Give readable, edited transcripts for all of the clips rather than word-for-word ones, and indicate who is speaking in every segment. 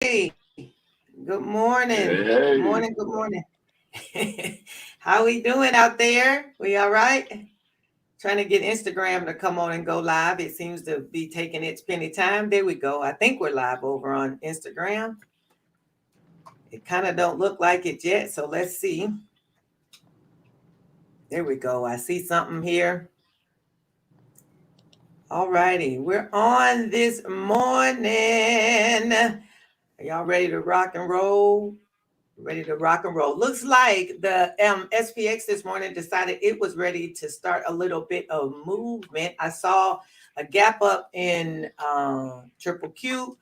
Speaker 1: Good morning. Good
Speaker 2: Hey,
Speaker 1: morning. Good morning. How we doing out there? We all right? Trying to get Instagram to come on and go live. It seems to be taking its penny time. There we go. I think we're live over on Instagram. It kind of don't look like it yet, so let's see. There we go. I see something here. All righty. We're on this morning. Are y'all ready to rock and roll? Ready to rock and roll. Looks like the SPX this morning decided it was ready to start a little bit of movement. I saw a gap up in triple Q,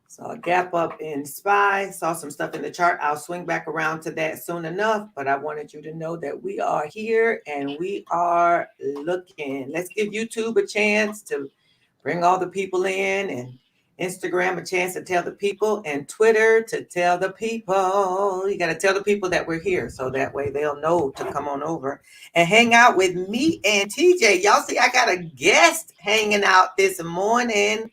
Speaker 1: saw a gap up in SPY, saw some stuff in the chart. I'll swing back around to that soon enough, but I wanted you to know that we are here and we are looking. Let's give YouTube a chance to bring all the people in, and Instagram a chance to tell the people, and Twitter to tell the people. You got to tell the people that we're here so that way they'll know to come on over and hang out with me and TJ. Y'all see, I got a guest hanging out this morning.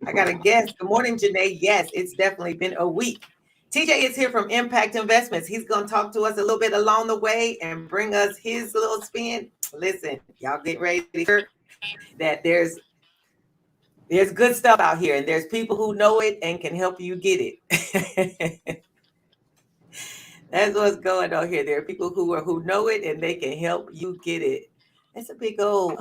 Speaker 1: I got a guest. Good morning, Janae. Yes, it's definitely been a week. TJ is here from Impact Investments. He's going to talk to us a little bit along the way and bring us his little spin. Listen, y'all get ready to hear that there's good stuff out here, and there's people who know it and can help you get it. That's what's going on here. There are people who know it and they can help you get it. That's a big old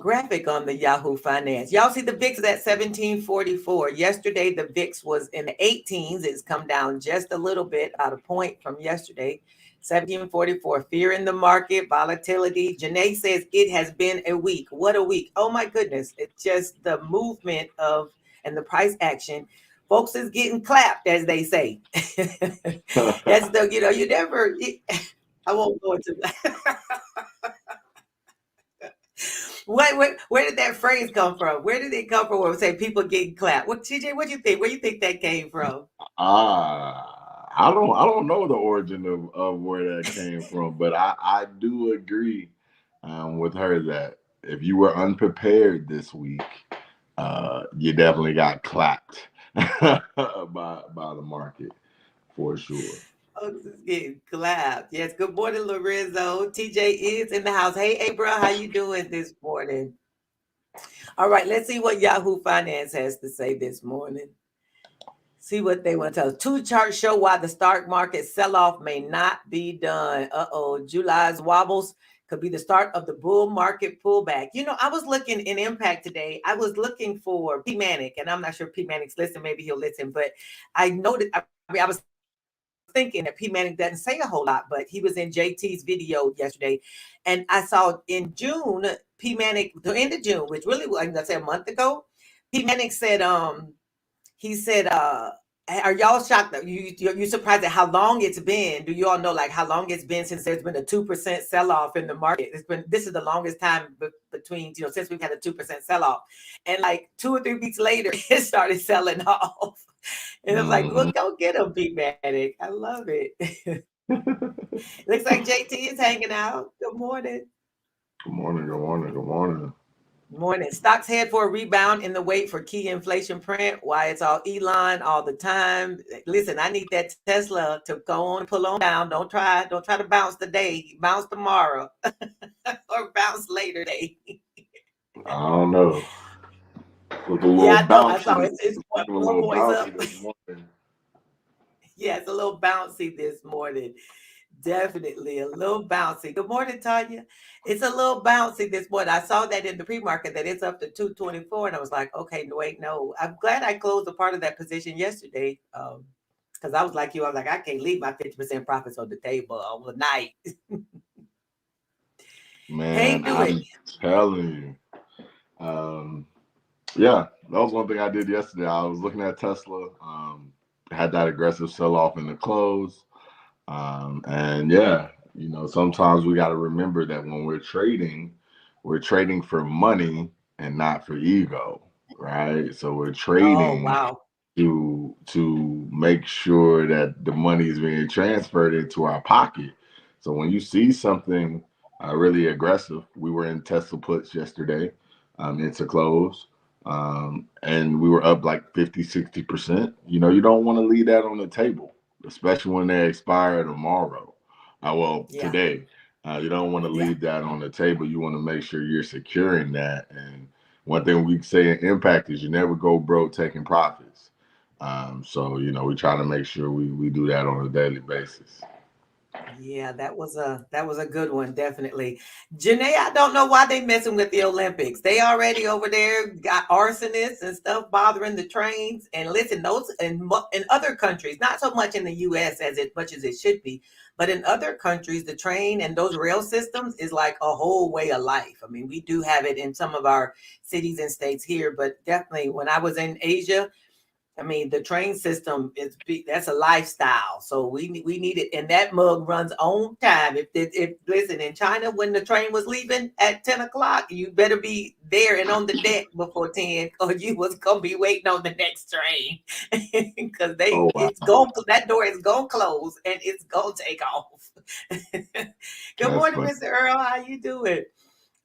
Speaker 1: graphic on the Yahoo Finance. Y'all see the VIX is at 1744. Yesterday the VIX was in the 18s. It's come down just a little bit, about a point from yesterday. 1744. Fear in the market, volatility. Janae says it has been a week. What a week. Oh my goodness. It's just the movement of and the price action. Folks is getting clapped, as they say. That's the, you never, I won't go into that. Where did that phrase come from? Where did it come from? Where we say people getting clapped? What, TJ? What do you think? Where do you think that came from?
Speaker 2: I don't know the origin of where that came from, but I do agree with her that if you were unprepared this week, you definitely got clapped by the market for sure.
Speaker 1: Folks is getting clapped. Yes. Good morning, Lorenzo. TJ is in the house. Hey, Abra, how you doing this morning? All right, let's see what Yahoo Finance has to say this morning. See what they want to tell us. Two charts show why the stock market sell-off may not be done. July's wobbles could be the start of the bull market pullback. I was looking in Impact today. I was looking for P Manic, and I'm not sure if P Manic's listening. Maybe he'll listen, but I noted. I was thinking that P Manic doesn't say a whole lot, but he was in JT's video yesterday, and I saw in June P Manic, the end of June, which really was, let's say, a month ago. P Manic said, he said, are y'all shocked that you surprised at how long it's been? Do you all know like how long it's been since there's been a 2% sell off in the market? This is the longest time between since we've had a 2% sell off, and like 2 or 3 weeks later it started selling off, and I'm like,
Speaker 2: Hmm
Speaker 1: look, go get them, Big Manic. I love it. Looks like JT is hanging out. Good morning.
Speaker 2: Good morning. Good morning. Good morning.
Speaker 1: Morning. Stocks head for a rebound in the wait for key inflation print. Why it's all Elon all the time. Listen, I need that Tesla to go on and pull on down. Don't try to bounce today. Bounce tomorrow or bounce later day.
Speaker 2: I don't know. Look a little
Speaker 1: Yeah, I know. I saw
Speaker 2: bouncy.
Speaker 1: it's
Speaker 2: Looking a
Speaker 1: one
Speaker 2: little
Speaker 1: voice
Speaker 2: bouncy
Speaker 1: up.
Speaker 2: this morning.
Speaker 1: Yeah, it's a little bouncy this morning. Definitely a little bouncy. Good morning, Tanya. It's a little bouncy this morning. I saw that in the pre-market that it's up to 224, and I was like, okay, no, wait, no. I'm glad I closed a part of that position yesterday. Because I was like you, I was like, I can't leave my 50% profits on the table overnight.
Speaker 2: Man,
Speaker 1: Can't do it.
Speaker 2: I'm telling you. Yeah, that was one thing I did yesterday. I was looking at Tesla, had that aggressive sell off in the close. And yeah, sometimes we got to remember that when we're trading for money and not for ego, right? So we're
Speaker 1: Oh,
Speaker 2: trading
Speaker 1: wow.
Speaker 2: to make sure that the money is being transferred into our pocket. So when you see something really aggressive, we were in Tesla puts yesterday into close. and we were up like 50, 60%. You don't want to leave that on the table, especially when they expire tomorrow. Well,
Speaker 1: Yeah.
Speaker 2: today. You don't want to
Speaker 1: Yeah.
Speaker 2: leave that on the table. You want to make sure you're securing that. And one thing we say in impact is you never go broke taking profits. So we try to make sure we do that on a daily basis.
Speaker 1: Yeah, that was a good one, definitely. Janae, I don't know why they messing with the Olympics. They already over there got arsonists and stuff bothering the trains. And listen, those in other countries, not so much in the U.S. as it much as it should be, but in other countries, the train and those rail systems is like a whole way of life. I mean, we do have it in some of our cities and states here, but definitely when I was in Asia. I mean, the train system is that's a lifestyle. So we need it, and that mug runs on time. If listen in China when the train was leaving at 10 o'clock, you better be there and on the deck before 10, or you was gonna be waiting on the next train because
Speaker 2: Oh wow,
Speaker 1: it's going that door is gonna close and it's gonna take off. Good
Speaker 2: that's
Speaker 1: morning,
Speaker 2: funny.
Speaker 1: Mr. Earl. How you doing?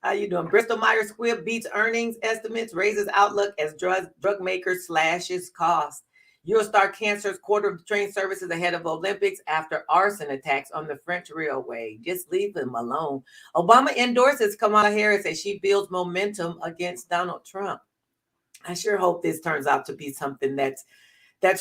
Speaker 1: How you doing? Bristol Myers Squibb beats earnings estimates, raises outlook as drug maker slashes costs. Eurostar cancels quarter of train services ahead of Olympics after arson attacks on the French railway. Just leave them alone. Obama endorses Kamala Harris as she builds momentum against Donald Trump. I sure hope this turns out to be something that's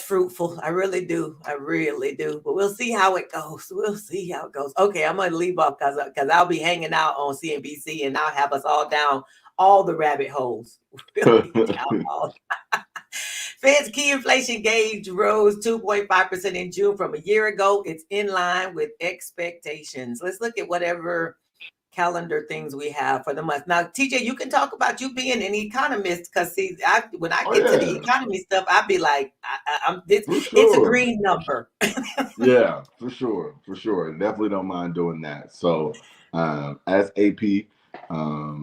Speaker 1: fruitful. I really do. I really do. But we'll see how it goes. We'll see how it goes. Okay, I'm gonna leave off because I'll be hanging out on CNBC and I'll have us all down all the rabbit holes. We'll be down all. Fed's key inflation gauge rose 2.5% in June from a year ago. It's in line with expectations. Let's look at whatever calendar things we have for the month. Now, TJ, you can talk about you being an economist because see, when I
Speaker 2: Oh
Speaker 1: get to the
Speaker 2: yeah,
Speaker 1: economy stuff, I'd be like, I'm this.
Speaker 2: for
Speaker 1: It's a
Speaker 2: sure.
Speaker 1: green number.
Speaker 2: Yeah, for sure, for sure. Definitely don't mind doing that. So, as AP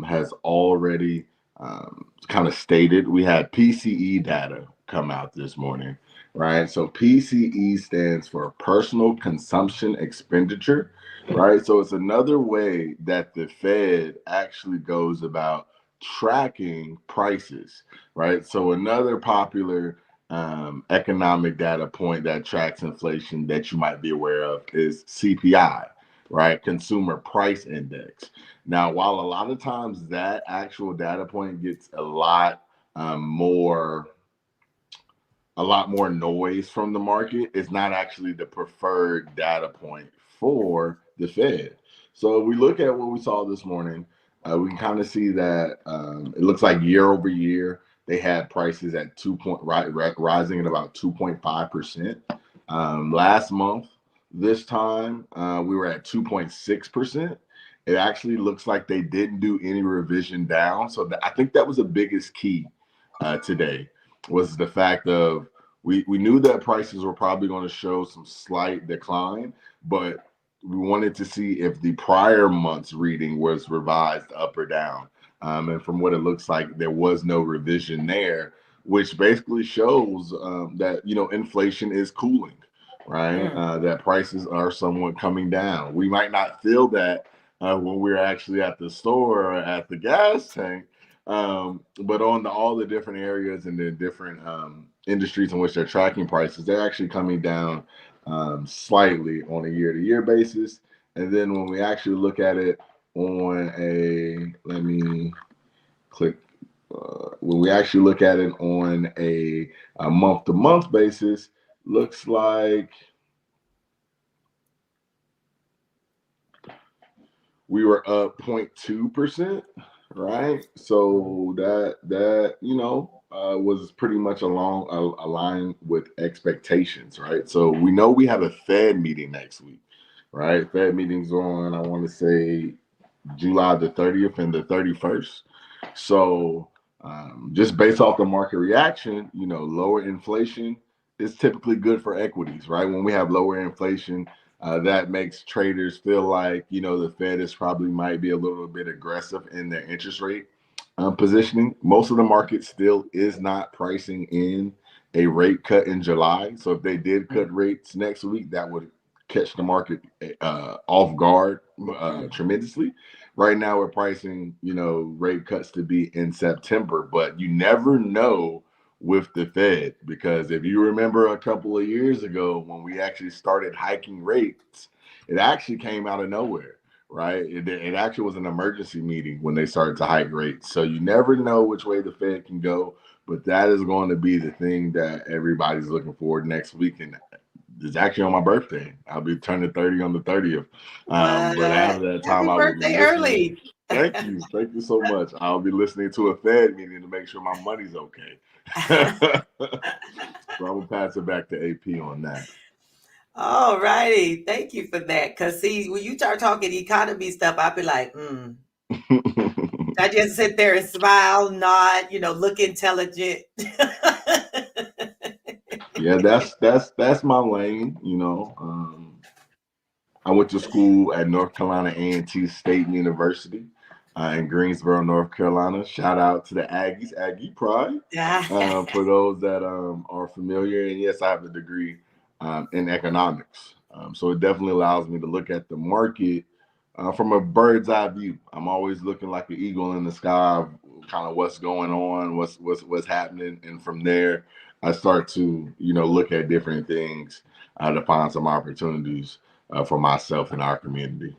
Speaker 2: has already kind of stated, we had PCE data come out this morning, right? So, PCE stands for Personal Consumption Expenditure, right? So, it's another way that the Fed actually goes about tracking prices, right? So, another popular economic data point that tracks inflation that you might be aware of is CPI, right? Consumer Price Index. Now, while a lot of times that actual data point gets more a lot more noise from the market, it's not actually the preferred data point for the Fed. So if we look at what we saw this morning, we can kind of see that it looks like year over year they had prices at rising at about 2.5%. Last month, this time we were at 2.6%. It actually looks like they didn't do any revision down. So I think that was the biggest key today was the fact of we knew that prices were probably going to show some slight decline, but we wanted to see if the prior month's reading was revised up or down. And from what it looks like, there was no revision there, which basically shows that inflation is cooling, right?
Speaker 1: Mm.
Speaker 2: That prices are somewhat coming down. We might not feel that when we're actually at the store or at the gas tank, but on all the different areas and the different industries in which they're tracking prices, they're actually coming down slightly on a year-to-year basis. And then when we actually look at it on let me click. When we actually look at it on a month-to-month basis, looks like we were up 0.2%, right? So that was pretty much aligned with expectations, right? So we know we have a Fed meeting next week, right? Fed meetings on, I want to say, July the 30th and the 31st. So just based off the market reaction, lower inflation is typically good for equities, right? When we have lower inflation, that makes traders feel like the Fed is probably might be a little bit aggressive in their interest rate positioning. Most of the market still is not pricing in a rate cut in July. So if they did cut rates next week, that would catch the market off guard
Speaker 1: Mm.
Speaker 2: tremendously. Right now, we're pricing, rate cuts to be in September, but you never know with the Fed, because if you remember a couple of years ago when we actually started hiking rates, it actually came out of nowhere, right? It actually was an emergency meeting when they started to hike rates. So you never know which way the Fed can go, but that is going to be the thing that everybody's looking forward next week. And it's actually on my birthday. I'll be turning 30 on the 30th.
Speaker 1: What?
Speaker 2: But after that time,
Speaker 1: Happy
Speaker 2: I will be
Speaker 1: birthday
Speaker 2: listening.
Speaker 1: early.
Speaker 2: Thank you. Thank you so much. I'll be listening to a Fed meeting to make sure my money's okay. So I will pass it back to AP on that.
Speaker 1: All righty. Thank you for that. Cause see, when you start talking economy stuff, I'll be like, I just sit there and smile, nod, look intelligent.
Speaker 2: Yeah, that's my lane. I went to school at North Carolina A&T State University in Greensboro, North Carolina. Shout out to the Aggies, Aggie Pride, for those that are familiar. And yes, I have a degree in economics. So it definitely allows me to look at the market from a bird's eye view. I'm always looking like an eagle in the sky, kind of what's going on, what's happening, and from there, I start to look at different things to find some opportunities for myself and our community.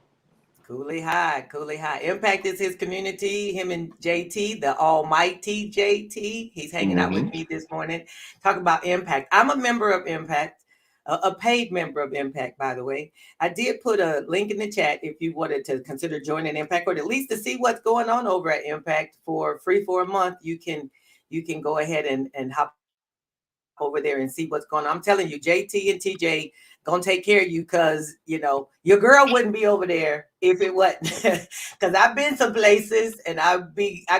Speaker 1: Cooley High, Cooley High. Impact is his community. Him and JT, the almighty JT. He's hanging out with
Speaker 2: Mm-hmm.
Speaker 1: me this morning. Talking about Impact. I'm a member of Impact, a paid member of Impact, by the way. I did put a link in the chat if you wanted to consider joining Impact, or at least to see what's going on over at Impact for free for a month. You can go ahead and hop over there and see what's going on. I'm telling you, JT and TJ gonna take care of you, because your girl wouldn't be over there if it wasn't. Because I've been some places and I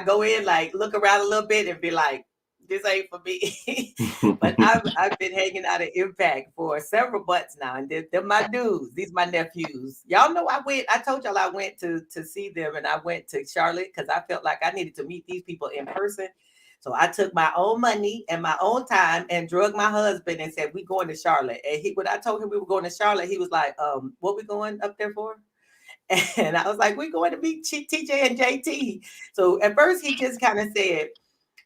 Speaker 1: go in, like, look around a little bit and be like, this ain't for me. But I've been hanging out at Impact for several months now, and they're my dudes. These my nephews. Y'all know I told y'all I went to see them, and I went to Charlotte because I felt like I needed to meet these people in person. So I took my own money and my own time and drug my husband and said, we going to Charlotte. And when I told him we were going to Charlotte, he was like, what we going up there for? And I was like, we're going to meet TJ and JT. So at first he just kind of said,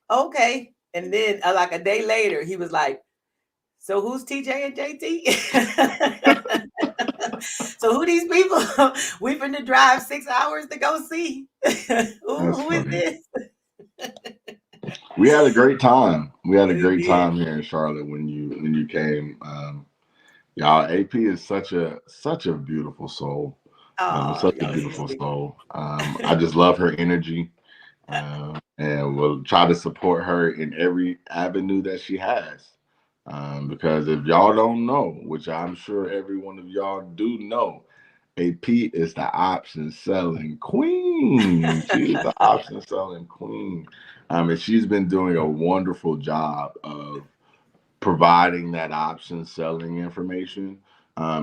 Speaker 1: okay. And then like a day later, he was like, so who's TJ and JT? So who these people? We finna drive 6 hours to go see.
Speaker 2: That's
Speaker 1: who is
Speaker 2: funny.
Speaker 1: this?
Speaker 2: We had a great time. We had a
Speaker 1: We
Speaker 2: great
Speaker 1: did.
Speaker 2: time here in Charlotte when you came. Y'all, AP is such a beautiful soul.
Speaker 1: Oh,
Speaker 2: Such a
Speaker 1: y'all so
Speaker 2: beautiful
Speaker 1: sweet.
Speaker 2: soul. I just love her energy, and will try to support her in every avenue that she has. Because if y'all don't know, which I'm sure every one of y'all do know, AP is the option selling queen. She is the option selling queen. And she's been doing a wonderful job of providing that option selling information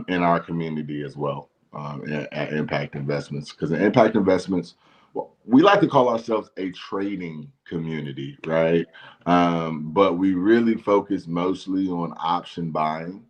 Speaker 2: in our community as well, at Impact Investments. Because in Impact Investments, well, we like to call ourselves a trading community, right? But we really focus mostly on option buying,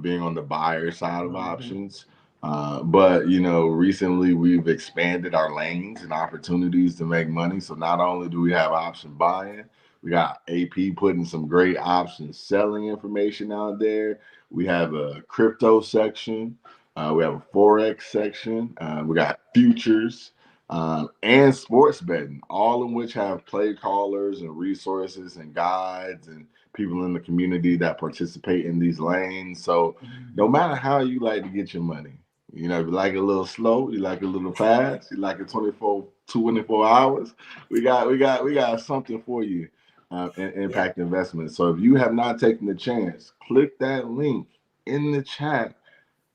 Speaker 2: being on the buyer side of
Speaker 1: Mhm.
Speaker 2: options. But recently we've expanded our lanes and opportunities to make money. So not only do we have option buying, we got AP putting some great options selling information out there. We have a crypto section. We have a forex section. We got futures and sports betting, all of which have play callers and resources and guides and people in the community that participate in these lanes. So no
Speaker 1: Mhm.
Speaker 2: matter how you like to get your money, if you like it a little slow, you like it a little fast, you like it 24 hours, we got something for you in
Speaker 1: Yep.
Speaker 2: Impact Investments. So if you have not taken the chance, click that link in the chat,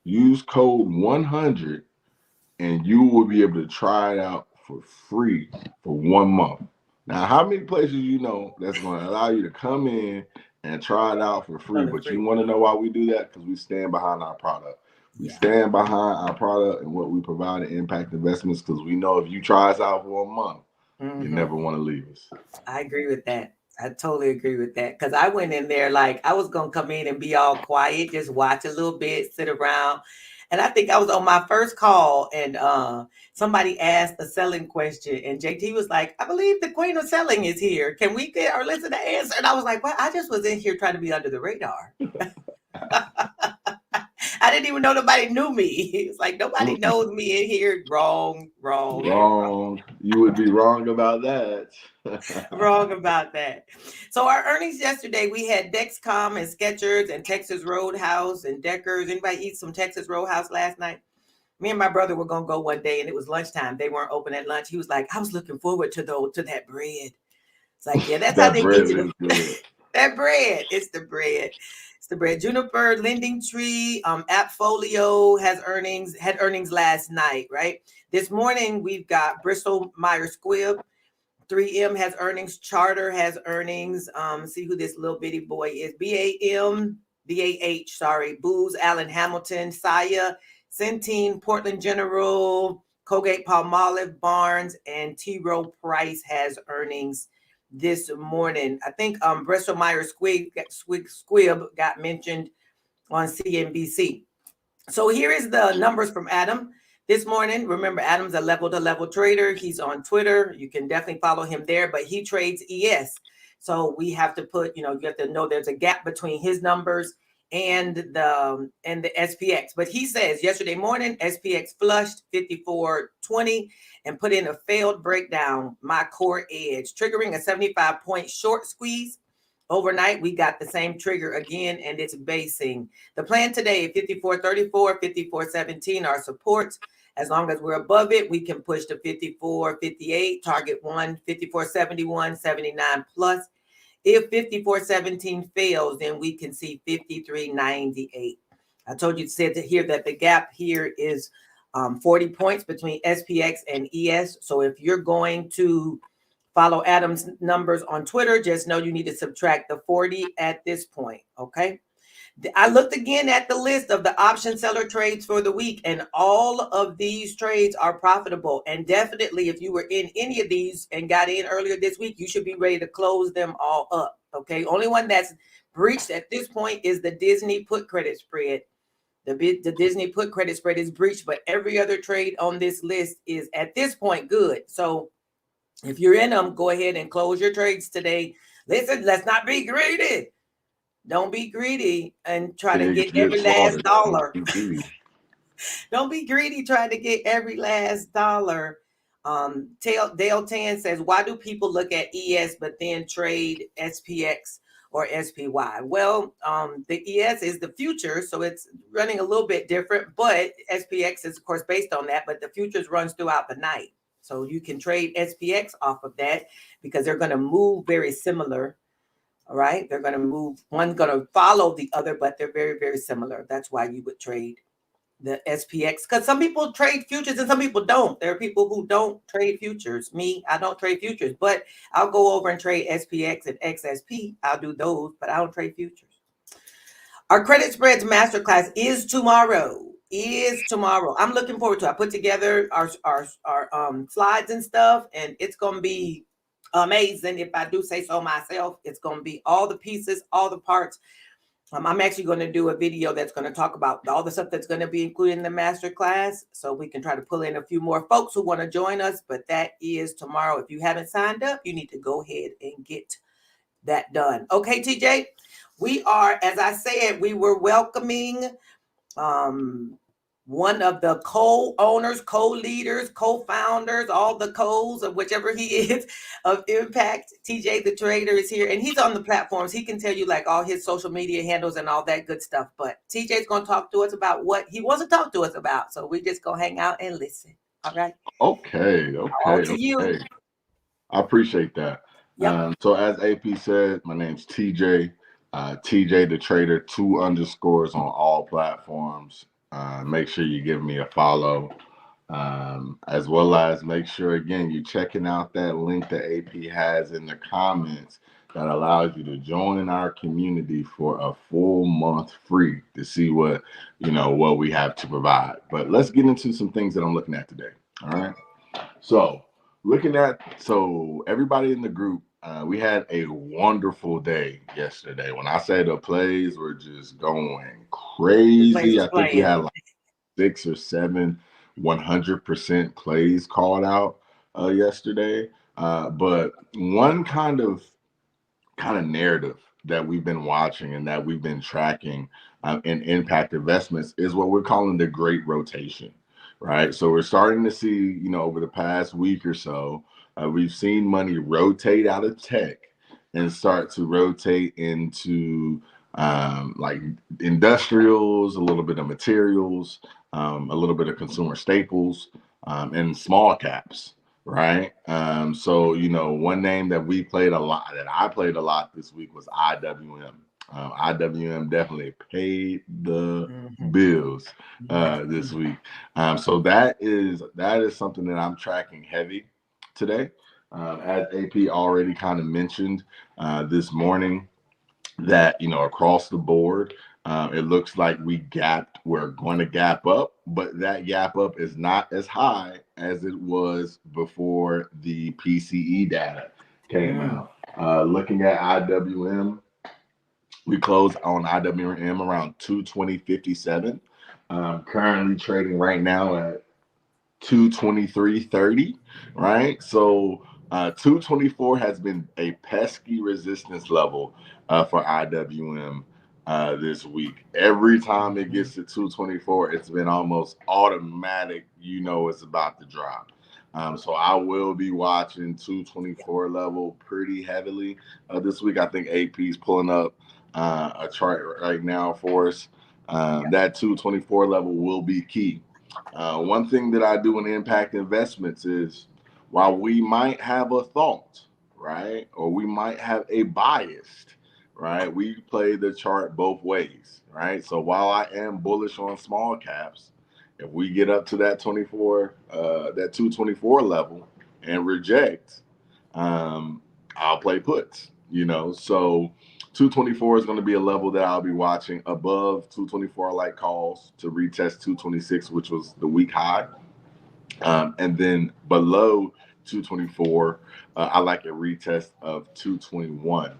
Speaker 2: use code 100, and you will be able to try it out for free for 1 month. Now, how many places that's going to allow you to come in and try it out for free?
Speaker 1: On the
Speaker 2: But you
Speaker 1: free.
Speaker 2: want to know why we do that? Because we stand behind our product. We
Speaker 1: Yeah.
Speaker 2: stand behind our product and what we provide in Impact Investments, because we know if you try us out for a month, you
Speaker 1: Hmm.
Speaker 2: never want to leave us.
Speaker 1: I agree with that. I totally agree with that because I went in there like I was gonna come in and be all quiet, just watch a little bit, sit around. And I think I was on my first call and somebody asked a selling question and JT was like, I believe the queen of selling is here. Can we get or listen to answer? And I was like, well, I just was in here trying to be under the radar. I didn't even know nobody knew me. It's like nobody knows me in here. Wrong, wrong, and wrong.
Speaker 2: Wrong. You would be wrong about that.
Speaker 1: Wrong about that. So our earnings yesterday, we had Dexcom and Skechers and Texas Roadhouse and Deckers. Anybody eat some Texas Roadhouse last night? Me and my brother were gonna go one day, and it was lunchtime. They weren't open at lunch. He was like, "I was looking forward to that bread." It's like, yeah, that's how
Speaker 2: That
Speaker 1: they
Speaker 2: bread
Speaker 1: get you.
Speaker 2: looks good.
Speaker 1: That bread. It's the bread. It's the bread. Juniper, Lending Tree, Appfolio had earnings last night, right? This morning we've got Bristol Myers Squibb. 3M has earnings. Charter has earnings. See who this little bitty boy is. BAH, sorry. Booz Allen Hamilton, Saya, Centene, Portland General, Colgate Palmolive, Barnes, and T. Rowe Price has earnings this morning. I think Bristol Myers Squibb got mentioned on CNBC. So here is the numbers from Adam this morning. Remember, Adam's a level-to-level trader. He's on Twitter. You can definitely follow him there, but he trades ES. So we have to put, you have to know there's a gap between his numbers and the SPX. But he says yesterday morning, SPX flushed 54.20 and put in a failed breakdown, my core edge, triggering a 75-point short squeeze. Overnight, we got the same trigger again, and it's basing. The plan today, 54.34, 54.17 are supports. As long as we're above it, we can push to 54.58, target 1, 54.71, 79 plus. If 54.17 fails, then we can see 53.98. I told you here that the gap here is 40 points between SPX and ES. So if you're going to follow Adam's numbers on Twitter, just know you need to subtract the 40 at this point, okay? I looked again at the list of the option seller trades for the week, and all of these trades are profitable. And definitely, if you were in any of these and got in earlier this week, you should be ready to close them all up, okay? Only one that's breached at this point is the Disney put credit spread. The Disney put credit spread is breached, but every other trade on this list is at this point good. So if you're in them, go ahead and close your trades today. Listen, let's not be greedy. Don't be greedy and try to get every last dollar. Don't be greedy trying to get every last dollar. Dale Tan says, why do people look at ES but then trade SPX or SPY? Well, the ES is the future, so it's running a little bit different, but SPX is, of course, based on that, but the futures runs throughout the night. So you can trade SPX off of that because they're going to move very similar. All right. They're going to move. One's going to follow the other, but they're very, very similar. That's why you would trade the SPX because some people trade futures and some people don't. There are people who don't trade futures. Me, I don't trade futures, but I'll go over and trade SPX and XSP. I'll do those, but I don't trade futures. Our credit spreads masterclass is tomorrow. I'm looking forward to it. I put together our slides and stuff, and it's going to be amazing. If I do say so myself, it's going to be all the pieces, all the parts. I'm actually going to do a video that's going to talk about all the stuff that's going to be included in the masterclass, so we can try to pull in a few more folks who want to join us. But that is tomorrow. If you haven't signed up, you need to go ahead and get that done. Okay, TJ. We are, as I said, we were welcoming one of the co-owners, co-leaders, co-founders, all the co's of whichever he is of Impact. TJ the Trader is here, and he's on the platforms. He can tell you like all his social media handles and all that good stuff. But TJ's going to talk to us about what he wants to talk to us about. So we just go hang out and listen. All right.
Speaker 2: Okay.
Speaker 1: On to you.
Speaker 2: I appreciate that. Yep. So as AP said, my name's TJ. TJ the Trader, 2 underscores on all platforms. Make sure you give me a follow, as well as make sure, again, you're checking out that link that AP has in the comments that allows you to join our community for a full month free to see what we have to provide. But let's get into some things that I'm looking at today. All right. So everybody in the group We had a wonderful day yesterday. When I say the plays were just going
Speaker 1: The place
Speaker 2: crazy,
Speaker 1: is
Speaker 2: I think we
Speaker 1: playing.
Speaker 2: had like 6 or 7 100% plays called out yesterday. But one kind of narrative that we've been watching and that we've been tracking in impact investments is what we're calling the great rotation, right? So we're starting to see, over the past week or so, we've seen money rotate out of tech and start to rotate into like industrials, a little bit of materials, a little bit of consumer staples, and small caps, right? So one name that we played a lot, that I played a lot this week was IWM. IWM definitely paid the
Speaker 1: Mhm.
Speaker 2: bills this week. So that is something that I'm tracking heavy today. As AP already kind of mentioned this morning, that across the board it looks like we're going to gap up, but that gap up is not as high as it was before the PCE data came
Speaker 1: Mm.
Speaker 2: out. Looking at IWM, we closed on IWM around 220.57, currently trading right now at 223.30, right? So 224 has been a pesky resistance level for IWM this week. Every time it
Speaker 1: Mhm.
Speaker 2: gets to 224, it's been almost automatic. It's about to drop. So I will be watching 224 level pretty heavily this week. I think AP is pulling up a chart right now for us. That 224 level will be key. One thing that I do in impact investments is, while we might have a thought, right, or we might have a bias, right, we play the chart both ways, right? So while I am bullish on small caps, if we get up to that 224 level and reject, I'll play puts, So 224 is going to be a level that I'll be watching. Above 224, I like calls to retest 226, which was the week high. And then below 224, I like a retest of 221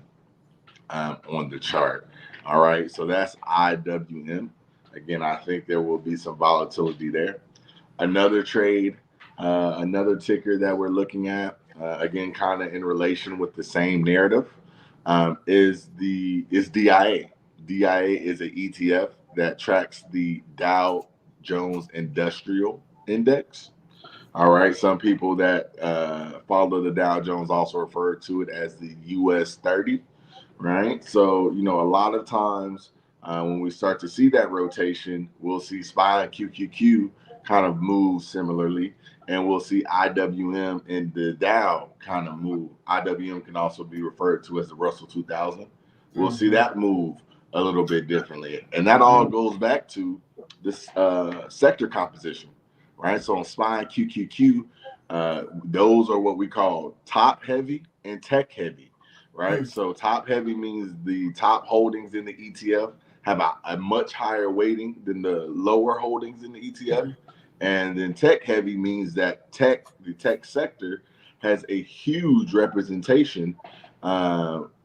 Speaker 2: on the chart. All right, so that's IWM. Again, I think there will be some volatility there. Another trade, another ticker that we're looking at, again, kind of in relation with the same narrative, is DIA. DIA is an ETF that tracks the Dow Jones Industrial Index. All right, some people that follow the Dow Jones also refer to it as the US 30, right? So, a lot of times when we start to see that rotation, we'll see SPY and QQQ kind of move similarly, and we'll see IWM and the Dow kind of move. IWM can also be referred to as the Russell 2000. We'll see
Speaker 1: Mhm.
Speaker 2: that move a little bit differently. And that all
Speaker 1: Mm.
Speaker 2: goes back to this sector composition, right? So on SPY and QQQ, those are what we call top heavy and tech heavy, right?
Speaker 1: Mm.
Speaker 2: So top heavy means the top holdings in the ETF have a much higher weighting than the lower holdings in the ETF.
Speaker 1: Mhm.
Speaker 2: And then tech heavy means that the tech sector has a huge representation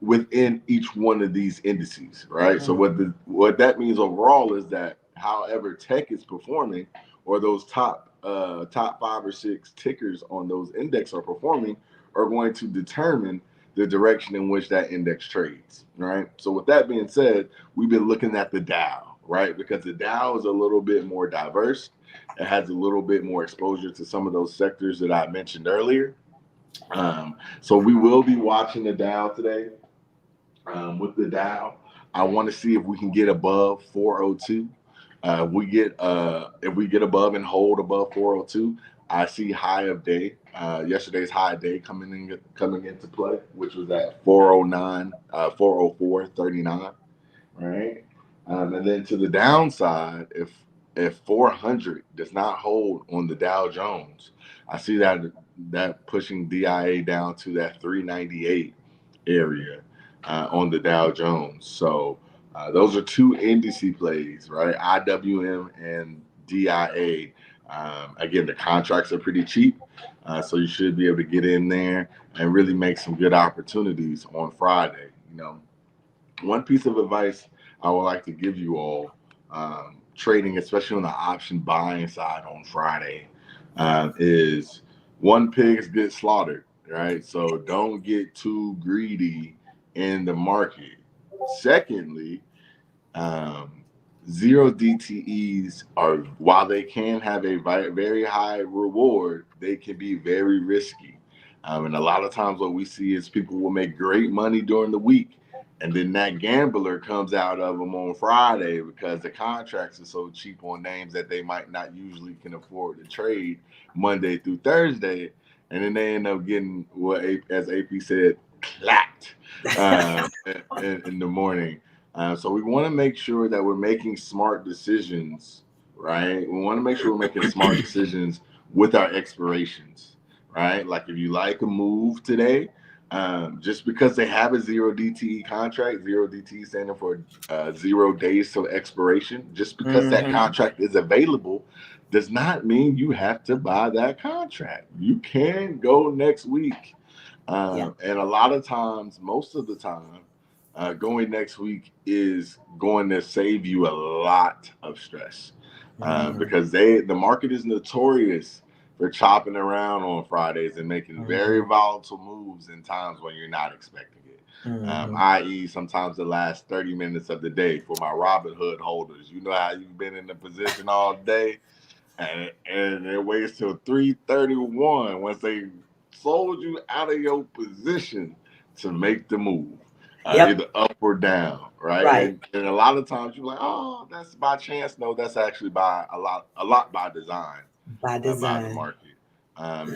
Speaker 2: within each one of these indices, right? So
Speaker 1: Mhm.
Speaker 2: what that means overall is that however tech is performing, or those top 5 or 6 tickers on those index are performing, are going to determine the direction in which that index trades, right? So with that being said, we've been looking at the Dow, right? Because the Dow is a little bit more diverse. It has a little bit more exposure to some of those sectors that I mentioned earlier. So we will be watching the Dow today. With the Dow, I want to see if we can get above 402. If we get above and hold above 402, I see high of day. Yesterday's high of day coming into play, which was at 409, 404.39, right? And then to the downside, if 400 does not hold on the Dow Jones, I see that pushing DIA down to that 398 area on the Dow Jones. So those are two indice plays, right? IWM and DIA. Again, the contracts are pretty cheap, so you should be able to get in there and really make some good opportunities on Friday. One piece of advice I would like to give you all, trading, especially on the option buying side on Friday, is one pigs get slaughtered, right? So don't get too greedy in the market. Secondly, um, zero DTEs are, while they can have a very high reward, they can be very risky. And a lot of times, what we see is people will make great money during the week, and then that gambler comes out of them on Friday because the contracts are so cheap on names that they might not usually can afford to trade Monday through Thursday, and then they end up getting what, as AP said, clapped in the morning. So we want to make sure that we're making smart decisions, right? We want to make sure we're making smart decisions with our expirations, right? Like if you like a move today, just because they have a zero DTE contract, zero DTE standing for 0 days till expiration, just because that contract is available does not mean you have to buy that contract. You can go next week. And a lot of times, most of the time, going next week is going to save you a lot of stress, because the market is notorious for chopping around on Fridays and making very volatile moves in times when you're not expecting it. I.e., sometimes the last 30 minutes of the day for my Robinhood holders. You know how you've been in the position all day, and it waits till 3:31 once they sold you out of your position to make the move, either up or down, right? And a lot of times you're like, oh, that's by chance. No, that's actually by a lot by design,
Speaker 1: By
Speaker 2: by the
Speaker 1: design.
Speaker 2: market.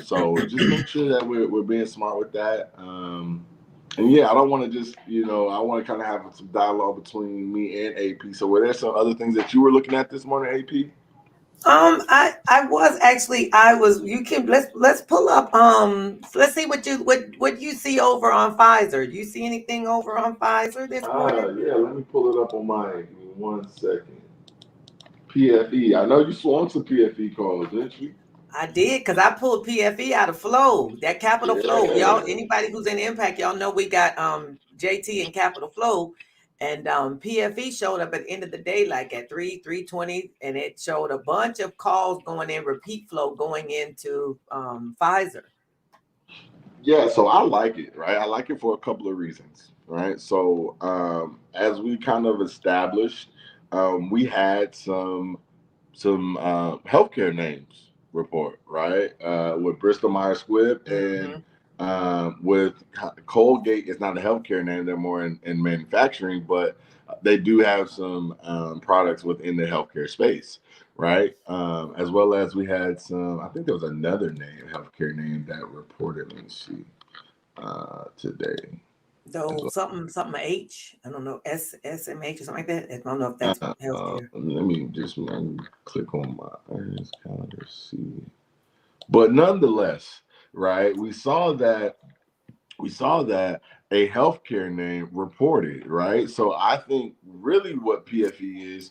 Speaker 2: So just make sure that we're being smart with that. And yeah, I don't want to just, I want to kind of have some dialogue between me and AP. So were there some other things that you were looking at this morning, AP?
Speaker 1: I was you can let's pull up let's see what you see over on Pfizer. Do you see anything over on Pfizer this morning?
Speaker 2: Yeah, let me pull it up on mine. Give me 1 second. PFE. I know you swung some PFE calls, didn't you?
Speaker 1: I did because I pulled PFE out of flow, that capital flow. Y'all,
Speaker 2: Yeah.
Speaker 1: anybody who's in impact, y'all know we got JT and capital flow. And PFE showed up at the end of the day, like at 3:20, and it showed a bunch of calls going in, repeat flow going into Pfizer.
Speaker 2: Yeah, so I like it, right? I like it for a couple of reasons, right? So as we kind of established, we had some healthcare names report, right? With Bristol Myers Squibb and with Colgate. It's not a healthcare name; they're more in manufacturing, but they do have some products within the healthcare space, right? As well as we had some. I think there was another healthcare name that reported. Let me see today.
Speaker 1: Though something H, I don't know, SMH or something like that. I don't know if that's healthcare.
Speaker 2: Let me click on my calendar, see. But nonetheless, right? We saw that a healthcare name reported, right? So I think really what PFE is,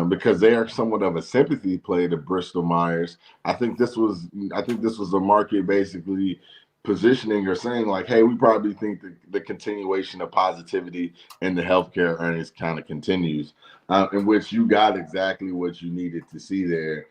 Speaker 2: because they are somewhat of a sympathy play to Bristol Myers. I think this was the market basically positioning or saying like, hey, we probably think the continuation of positivity in the healthcare earnings kind of continues, in which you got exactly what you needed to see there.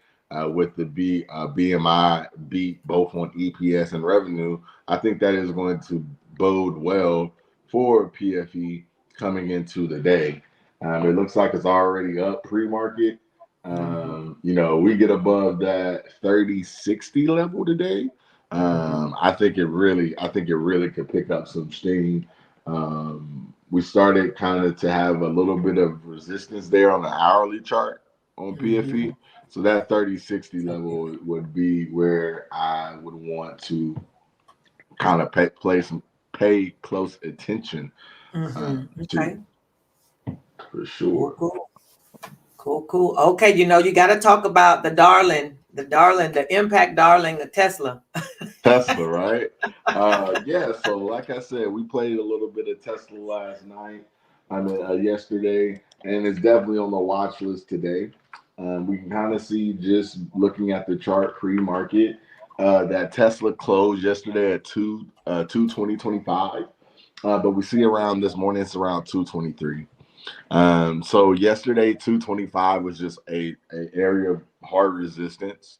Speaker 2: With the BMI beat both on EPS and revenue, I think that is going to bode well for PFE coming into the day. It looks like it's already up pre-market. We get above that 30-60 level today. I think it really could pick up some steam. We started kind of to have a little bit of resistance there on the hourly chart on PFE. So that 30-60 level would be where I would want to kind of pay close attention
Speaker 1: Okay.
Speaker 2: to, for sure.
Speaker 1: Cool. Okay, you got to talk about the impact darling of Tesla.
Speaker 2: Tesla, right? Yeah. So like I said, we played a little bit of Tesla last night. Yesterday, and it's definitely on the watch list today. We can kind of see just looking at the chart pre-market that Tesla closed yesterday at 220.25, but we see around this morning it's around 223. So yesterday, 225 was just a area of hard resistance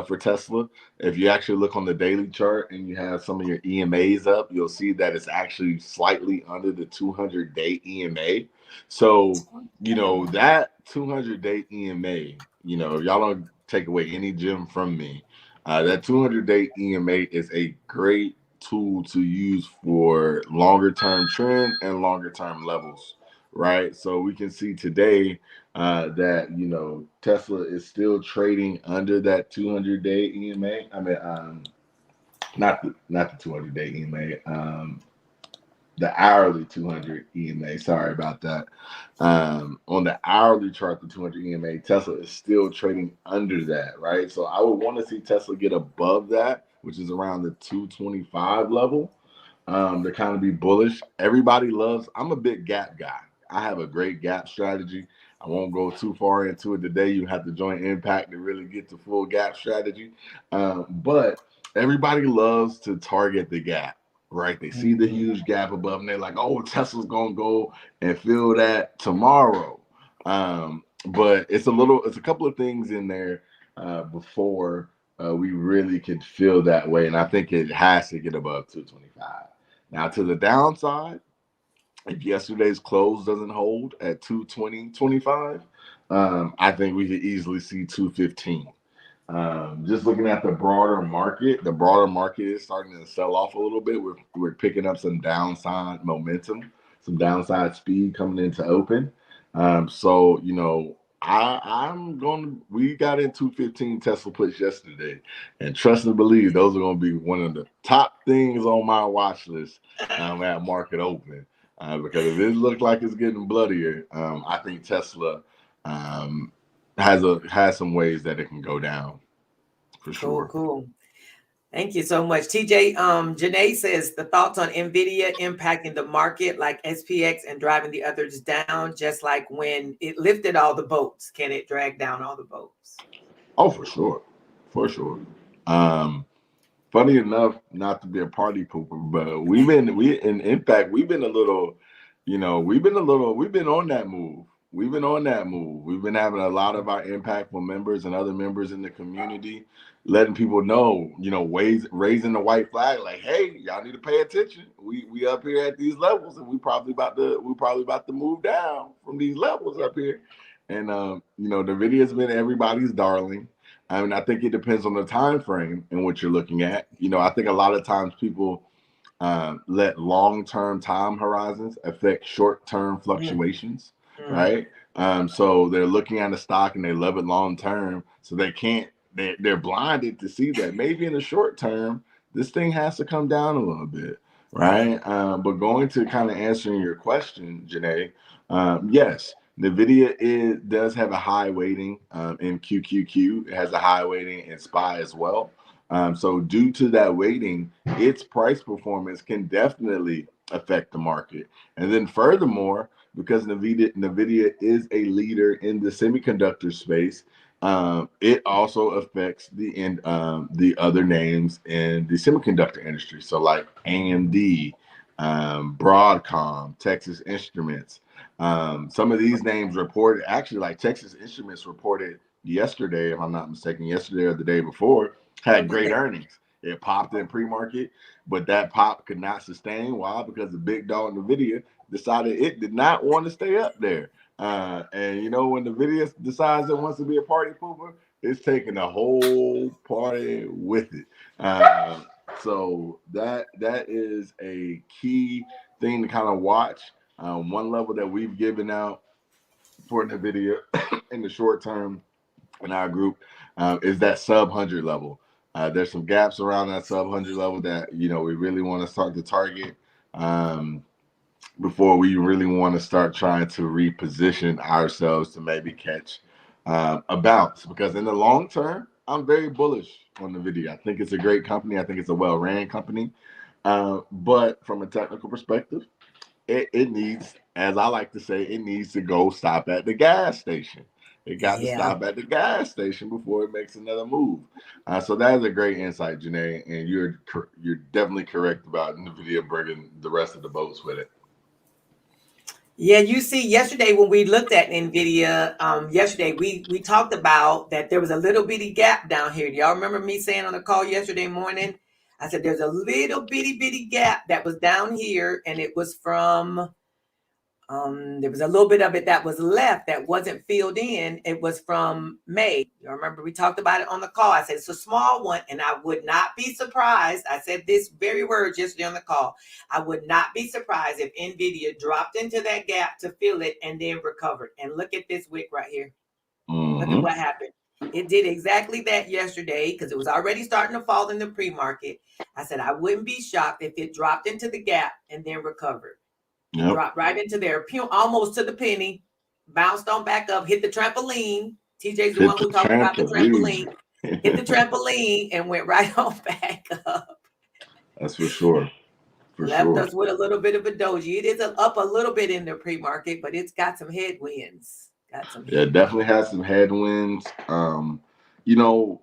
Speaker 2: for Tesla. If you actually look on the daily chart and you have some of your EMAs up, you'll see that it's actually slightly under the 200-day EMA. So, that 200-day EMA, if y'all don't take away any gem from me, that 200-day EMA is a great tool to use for longer term trend and longer term levels, right? So we can see today that Tesla is still trading under that 200-day EMA. I mean, not the 200-day EMA, the hourly 200 EMA. Sorry about that. On the hourly chart, the 200 EMA, Tesla is still trading under that, right? So I would want to see Tesla get above that, which is around the 225 level, to kind of be bullish. Everybody loves, I'm a big gap guy. I have a great gap strategy. I won't go too far into it today. You have to join Impact to really get the full gap strategy. But everybody loves to target the gap, right? They see the huge gap above and they're like, oh, Tesla's going to go and fill that tomorrow. But it's a couple of things in there before we really could feel that way. And I think it has to get above 225. Now, to the downside, if yesterday's close doesn't hold at 220.25, I think we could easily see 215. Just looking at the broader market is starting to sell off a little bit. We're picking up some downside momentum, some downside speed coming into open. So I'm going. We got in 215 Tesla puts yesterday, and trust and believe those are going to be one of the top things on my watch list at market open. Because if it looks like it's getting bloodier, I think Tesla has some ways that it can go down for sure.
Speaker 1: Cool. Thank you so much. TJ, Janae says the thoughts on NVIDIA impacting the market like SPX and driving the others down, just like when it lifted all the boats. Can it drag down all the boats?
Speaker 2: Oh, for sure. For sure. Funny enough, not to be a party pooper, but we've been a little, we've been on that move. We've been on that move. We've been having a lot of our impactful members and other members in the community letting people know, ways raising the white flag, like, hey, y'all need to pay attention. We up here at these levels, and we probably about to move down from these levels up here. And the video has been everybody's darling. I mean, I think it depends on the time frame and what you're looking at. I think a lot of times people let long-term time horizons affect short-term fluctuations, right? So they're looking at a stock and they love it long-term, so they're blinded to see that maybe in the short term, this thing has to come down a little bit, right? But going to kind of answering your question, Janae, yes, NVIDIA does have a high weighting in QQQ. It has a high weighting in SPY as well. So due to that weighting, its price performance can definitely affect the market. And then furthermore, because NVIDIA is a leader in the semiconductor space, it also affects the other names in the semiconductor industry. So like AMD, Broadcom, Texas Instruments. Some of these names reported, actually, like Texas Instruments reported yesterday, if I'm not mistaken, yesterday or the day before, had great earnings. It popped in pre-market, but that pop could not sustain. Why? Because the big dog NVIDIA decided it did not want to stay up there. And when NVIDIA decides it wants to be a party pooper, it's taking the whole party with it. So that is a key thing to kind of watch. One level that we've given out for NVIDIA in the short term in our group is that sub 100 level. There's some gaps around that sub 100 level that we really want to start to target before we really want to start trying to reposition ourselves to maybe catch a bounce. Because in the long term, I'm very bullish on NVIDIA. I think it's a great company. I think it's a well-ran company. But from a technical perspective, it needs, as I like to say, it needs to go stop at the gas station. It got to
Speaker 1: Yeah.
Speaker 2: stop at the gas station before it makes another move. So that is a great insight, Janae, and you're definitely correct about NVIDIA bringing the rest of the boats with it.
Speaker 1: Yeah, you see, yesterday when we looked at Nvidia, yesterday we talked about that there was a little bitty gap down here. Do y'all remember me saying on the call yesterday morning? I said there's a little bitty gap that was down here, and it was from there was a little bit of it that was left that wasn't filled in. It was from May. You remember we talked about it on the call. I said it's a small one, and I would not be surprised. I said this very words yesterday on the call. I would not be surprised if Nvidia dropped into that gap to fill it and then recovered. And look at this wick right here. Look at
Speaker 2: Mm-hmm.
Speaker 1: what happened. It did exactly that yesterday because it was already starting to fall in the pre-market. I said I wouldn't be shocked if it dropped into the gap and then recovered. It
Speaker 2: Yep.
Speaker 1: dropped right into there, almost to the penny, bounced on back up, hit the trampoline. TJ's the
Speaker 2: Hit
Speaker 1: one
Speaker 2: the
Speaker 1: who talked about the
Speaker 2: trampoline.
Speaker 1: trampoline. Hit the trampoline and went right on back up.
Speaker 2: That's for sure. For
Speaker 1: Left
Speaker 2: sure.
Speaker 1: us with a little bit of a doji. It is up a little bit in the pre-market, but it's got some headwinds. Got some
Speaker 2: Yeah,
Speaker 1: headwinds.
Speaker 2: definitely has some headwinds. You know,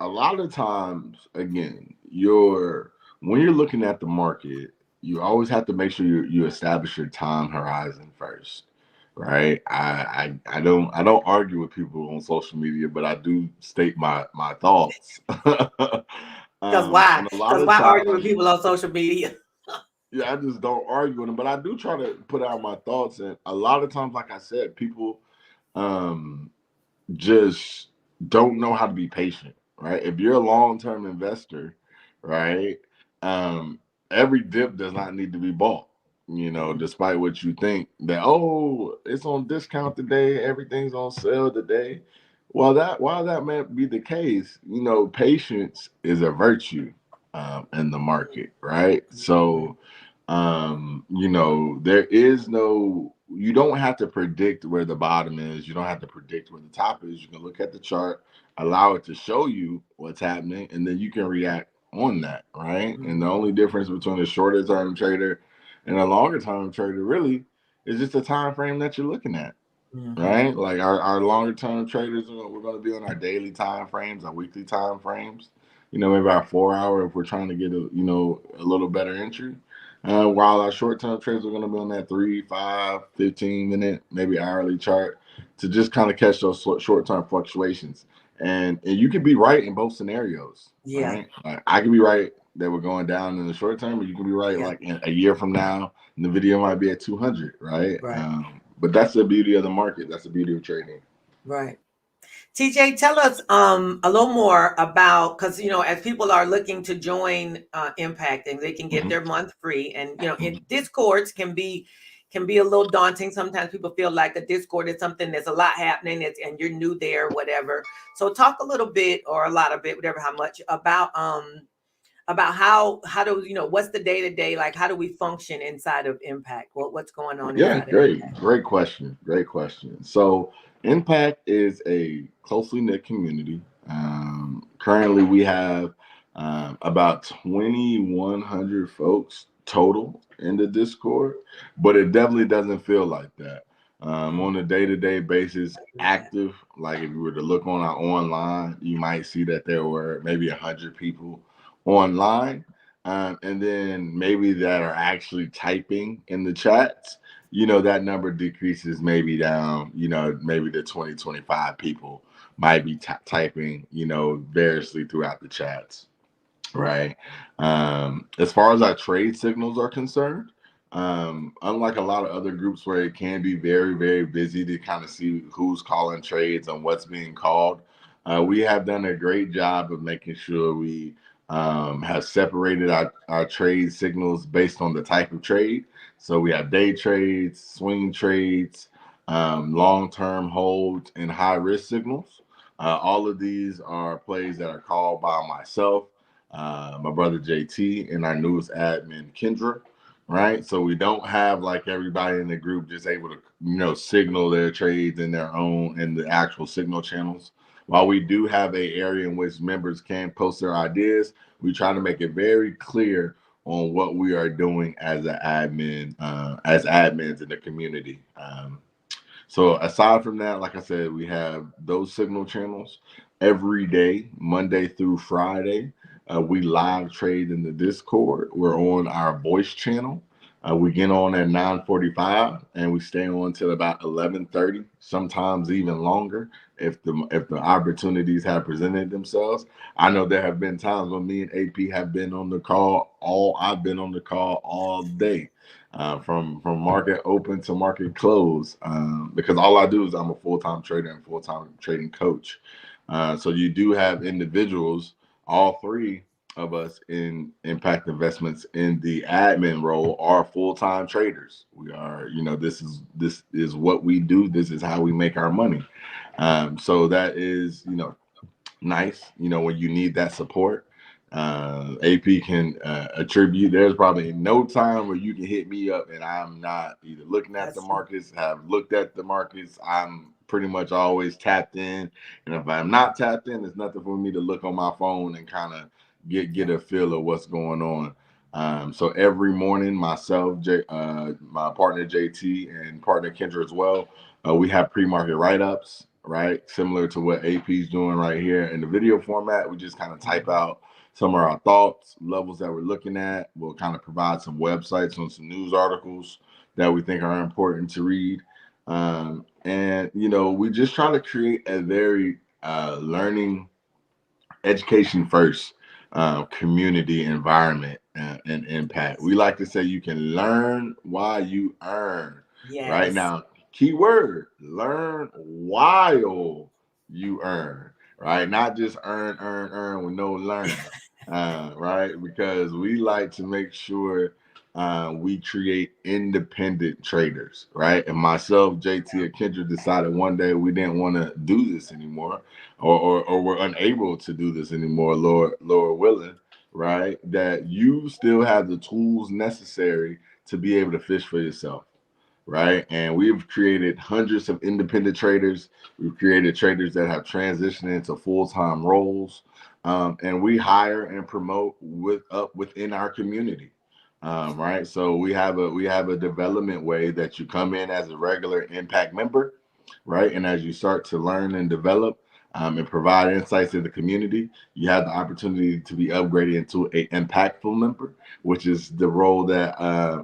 Speaker 2: a lot of times, again, when you're looking at the market, you always have to make sure you establish your time horizon first, right? I don't argue with people on social media, but I do state my thoughts.
Speaker 1: Because why?
Speaker 2: And a lot
Speaker 1: Because
Speaker 2: of
Speaker 1: why argue with
Speaker 2: times,
Speaker 1: people on social media?
Speaker 2: yeah, I just don't argue with them, but I do try to put out my thoughts. And a lot of times, like I said, people um just don't know how to be patient, right? If you're a long-term investor, right, um, every dip does not need to be bought. Despite what you think that, oh, it's on discount today, everything's on sale today. While that may be the case, patience is a virtue in the market, right? So there is no, you don't have to predict where the bottom is. You don't have to predict where the top is. You can look at the chart, allow it to show you what's happening, and then you can react on that, right? And the only difference between a shorter term trader and a longer term trader really is just the time frame that you're looking at, right? Like our longer term traders, we're going to be on our daily time frames, our weekly time frames. Maybe our 4 hour if we're trying to get a little better entry. While our short term trades are going to be on that 3, 5, 15 minute, maybe hourly chart to just kind of catch those short term fluctuations. And you could be right in both scenarios,
Speaker 1: Yeah.
Speaker 2: right? Like I could be right that we're going down in the short term, but you can be right
Speaker 1: Yeah.
Speaker 2: like in a year from now, and the video might be at 200, right?
Speaker 1: Right.
Speaker 2: But that's the beauty of the market. That's the beauty of trading.
Speaker 1: Right. TJ, tell us a little more about, because as people are looking to join Impact and they can get
Speaker 2: Mm-hmm.
Speaker 1: their month free, and in Discords can be a little daunting. Sometimes people feel like a Discord is something that's a lot happening, and you're new there, whatever. So talk a little bit or a lot of it, whatever, how much about how do what's the day to day, like how do we function inside of Impact? What's going on
Speaker 2: Yeah,
Speaker 1: inside of Impact?
Speaker 2: great question. Great question. So, Impact is a closely knit community. Currently, we have about 2,100 folks total in the Discord, but it definitely doesn't feel like that. On a day to day basis, active, like if you were to look on our online, you might see that there were maybe 100 people online. And then maybe that are actually typing in the chats, that number decreases maybe down, maybe the 20, 25 people might be typing, variously throughout the chats, right? As far as our trade signals are concerned, unlike a lot of other groups where it can be very, very busy to kind of see who's calling trades and what's being called, we have done a great job of making sure we have separated our trade signals based on the type of trade. So we have day trades, swing trades, long-term holds, and high-risk signals. All of these are plays that are called by myself, my brother JT, and our newest admin Kendra. Right, so we don't have like everybody in the group just able to signal their trades in their own in the actual signal channels. While we do have a area in which members can post their ideas, we try to make it very clear on what we are doing as an admin, as admins in the community. So aside from that, like I said, we have those signal channels every day, Monday through Friday. We live trade in the Discord. We're on our voice channel. We get on at 9:45 and we stay on till about 11:30, sometimes even longer if the opportunities have presented themselves. I know there have been times when me and AP have been on the call all I've been on the call all day. From market open to market close, because all I do is I'm a full-time trader and full-time trading coach. So you do have individuals, all three of us in impact investments in the admin role are full-time traders. We are, this is what we do. This is how we make our money. So that is, nice, when you need that support. AP can attribute. There's probably no time where you can hit me up and I'm not either looking at the
Speaker 1: That's true.
Speaker 2: markets, have looked at the markets. I'm pretty much always tapped in, and if I'm not tapped in, there's nothing for me to look on my phone and kind of get
Speaker 1: Yeah.
Speaker 2: a feel of what's going on. So every morning, myself, my partner JT, and partner Kendra as well, we have pre-market write-ups, right? Similar to what AP's doing right here in the video format. We just kind of type
Speaker 1: Mhm.
Speaker 2: out some of our thoughts, levels that we're looking at. We'll kind of provide some websites on some news articles that we think are important to read. And, we just try to create a very learning, education first community environment and impact.
Speaker 1: Yes.
Speaker 2: We like to say you can learn while you earn. Right
Speaker 1: Yes.
Speaker 2: now, key word, learn while you earn. Right, not just earn with no learning. Right, because we like to make sure we create independent traders. Right, and myself, JT, and Kendra decided one day we didn't want to do this anymore, or we're unable to do this anymore, Lord willing, right? That you still have the tools necessary to be able to fish for yourself, right? And we've created hundreds of independent traders. We've created traders that have transitioned into full-time roles, and we hire and promote within our community. Right, so we have a development way that you come in as a regular impact member, right? And as you start to learn and develop, and provide insights to the community, you have the opportunity to be upgraded into a impactful member, which is the role that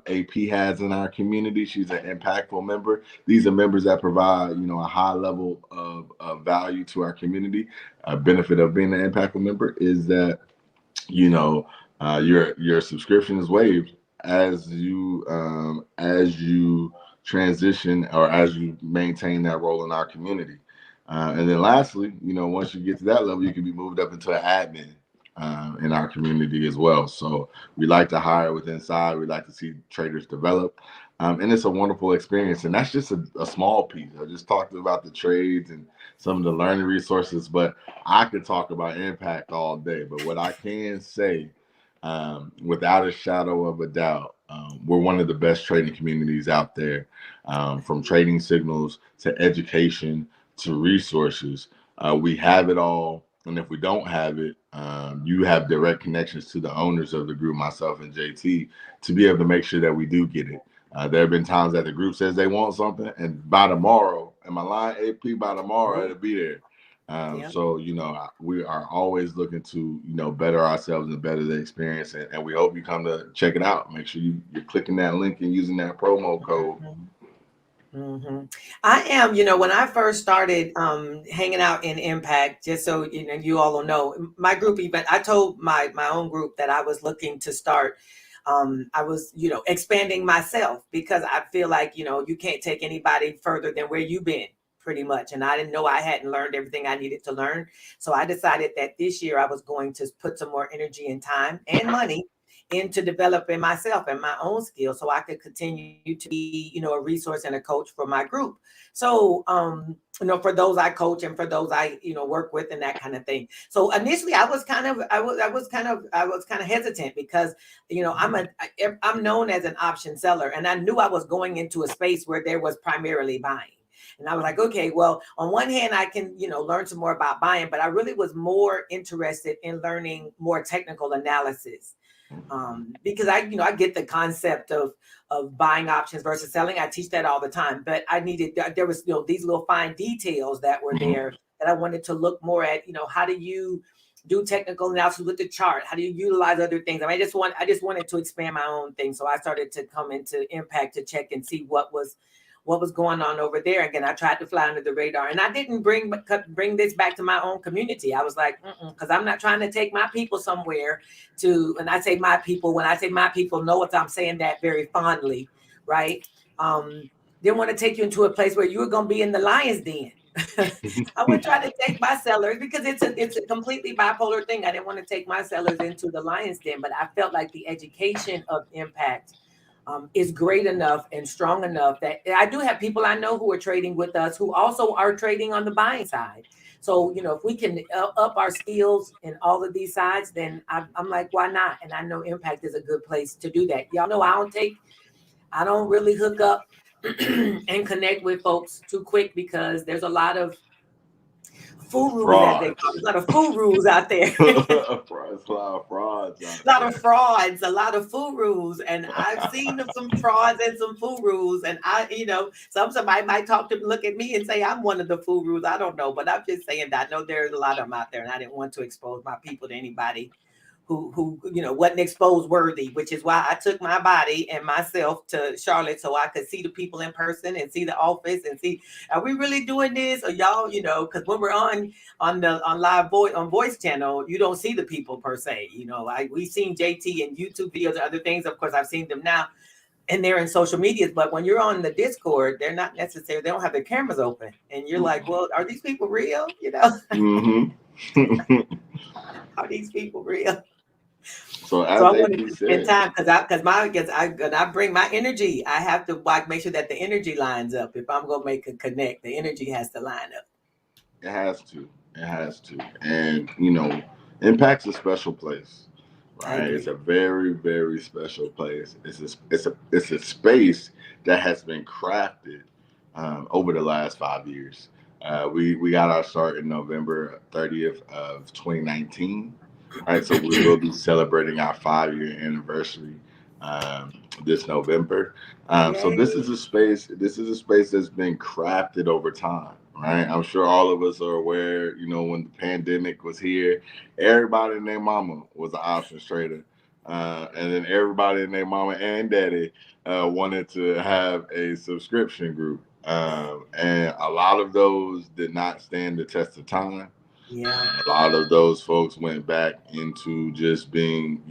Speaker 2: AP has in our community. She's an impactful member. These are members that provide, a high level of value to our community. A benefit of being an impactful member is that you know your subscription is waived as you transition or as you maintain that role in our community. And then lastly, once you get to that level, you can be moved up into an admin in our community as well. So we like to hire with inside. We like to see traders develop. And it's a wonderful experience. And that's just a small piece. I just talked about the trades and some of the learning resources, but I could talk about impact all day. But what I can say, without a shadow of a doubt, we're one of the best trading communities out there, from trading signals to education to resources. We have it all. And if we don't have it, you have direct connections to the owners of the group, myself and JT, to be able to make sure that we do get it. There have been times that the group says they want something, and by tomorrow, am I lying, AP? By tomorrow,
Speaker 1: Nope.
Speaker 2: it'll be there.
Speaker 1: Yeah.
Speaker 2: So, we are always looking to, better ourselves and better the experience. And we hope you come to check it out. Make sure you're clicking that link and using that promo code.
Speaker 1: Mhm. Mhm. I am, when I first started hanging out in Impact, just so you all will know, my group event, I told my own group that I was looking to start. I was, expanding myself because I feel like, you can't take anybody further than where you've been pretty much. And I didn't know I hadn't learned everything I needed to learn. So I decided that this year I was going to put some more energy and time and money into developing myself and my own skills so I could continue to be, a resource and a coach for my group. So, for those I coach and for those I, work with and that kind of thing. So initially I was kind of hesitant because, I'm known as an option seller and I knew I was going into a space where there was primarily buying. And I was like, okay, well, on one hand, I can, learn some more about buying, but I really was more interested in learning more technical analysis. Because I get the concept of buying options versus selling. I teach that all the time, but I needed, there was, these little fine details that were
Speaker 2: Mhm.
Speaker 1: there that I wanted to look more at. How do you do technical analysis with the chart? How do you utilize other things? I mean, I just wanted to expand my own thing. So I started to come into Impact to check and see what was going on over there. Again, I tried to fly under the radar, and I didn't bring this back to my own community. I was like, because I'm not trying to take my people somewhere to, and I say my people, when I say my people, know what I'm saying that very fondly, right? Didn't want to take you into a place where you were going to be in the lion's den. I would try to take my sellers, because it's a completely bipolar thing. I didn't want to take my sellers into the lion's den, but I felt like the education of Impact is great enough and strong enough that I do have people I know who are trading with us who also are trading on the buying side. So, if we can up our skills in all of these sides, then I'm like, why not? And I know Impact is a good place to do that. Y'all know I don't really hook up and connect with folks too quick, because there's a lot of furus, as they call it,
Speaker 2: Frauds.
Speaker 1: a lot of furus out there.
Speaker 2: Frauds, a lot of frauds out
Speaker 1: A lot of
Speaker 2: there.
Speaker 1: frauds, a lot of furus, and I've seen some frauds and some furus, and somebody might look at me and say I'm one of the furus. I don't know, but I'm just saying that I know there's a lot of them out there, and I didn't want to expose my people to anybody who wasn't exposed worthy, which is why I took my body and myself to Charlotte so I could see the people in person and see the office and see, are we really doing this, or y'all, because when we're on live voice channel, you don't see the people per se. We've seen JT in YouTube videos or other things. Of course, I've seen them now, and they're in social medias. But when you're on the Discord, they're not necessarily. They don't have their cameras open, and you're like, well, are these people real?
Speaker 2: Mm-hmm.
Speaker 1: Are these people real?
Speaker 2: So
Speaker 1: So
Speaker 2: as
Speaker 1: I wanted
Speaker 2: AP
Speaker 1: to spend
Speaker 2: said,
Speaker 1: time, because I bring my energy. I have to like make sure that the energy lines up. If I'm gonna make a connect, the energy has to line up.
Speaker 2: it has to. It has to. And Impact's a special place.
Speaker 1: I
Speaker 2: Right? It's
Speaker 1: agree.
Speaker 2: a very, very special place. It's a space that has been crafted over the last 5 years. We got our start in November 30th of 2019. Right, so we will be celebrating our 5 year anniversary this November. So
Speaker 1: Yay.
Speaker 2: this is a space. This is a space that's been crafted over time. Right, I'm sure all of us are aware. When the pandemic was here, everybody and their mama was an options trader, and then everybody and their mama and daddy wanted to have a subscription group, and a lot of those did not stand the test of time.
Speaker 1: Yeah.
Speaker 2: A lot of those folks went back into just being,